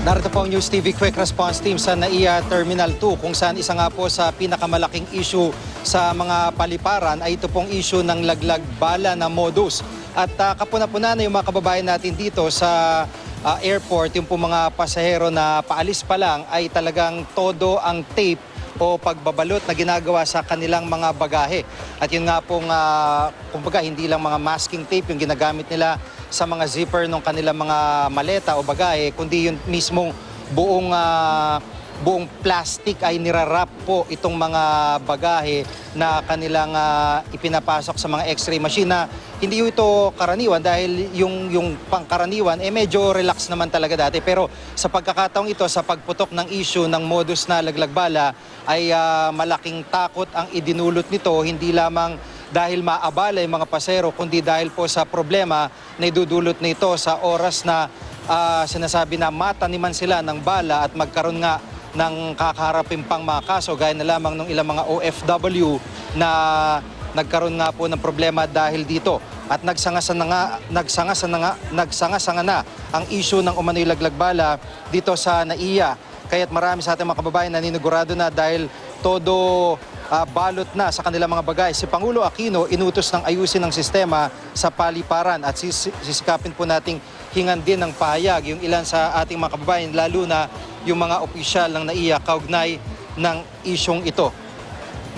Narito po ang News TV Quick Response Team sa NAIA Terminal 2 kung saan isa nga po sa pinakamalaking issue sa mga paliparan ay ito pong issue ng laglag bala na modus. At kapuna-puna na yung mga kababayan natin dito sa airport, yung po mga pasahero na paalis pa lang ay talagang todo ang tape o pagbabalot na ginagawa sa kanilang mga bagahe. At yun nga pong, kumbaga, hindi lang mga masking tape yung ginagamit nila sa mga zipper ng kanilang mga maleta o bagahe, kundi yung mismong buong plastic ay nirarap po itong mga bagahe na kanilang ipinapasok sa mga x-ray machine na hindi ito karaniwan dahil yung pangkaraniwan medyo relax naman talaga dati. Pero sa pagkakataong ito, sa pagputok ng issue ng modus na laglagbala ay malaking takot ang idinulot nito, hindi lamang dahil maabala yung mga pasero, kundi dahil po sa problema na idudulot nito sa oras na sinasabi na mataniman sila ng bala at magkaroon nga ng kakaharapin pang mga kaso gaya na lamang ng ilang mga OFW na nagkaroon nga po ng problema dahil dito. At nagsangasanga na ang issue ng umano'y laglagbala dito sa NAIA. Kaya't marami sa ating mga kababayan na ninigurado na dahil todo balot na sa kanilang mga bagay. Si Pangulo Aquino inutos ng ayusin ng sistema sa paliparan at sisikapin po nating hingan din ng pahayag yung ilan sa ating mga kababayan, lalo na yung mga opisyal ng NAIA kaugnay ng isyong ito.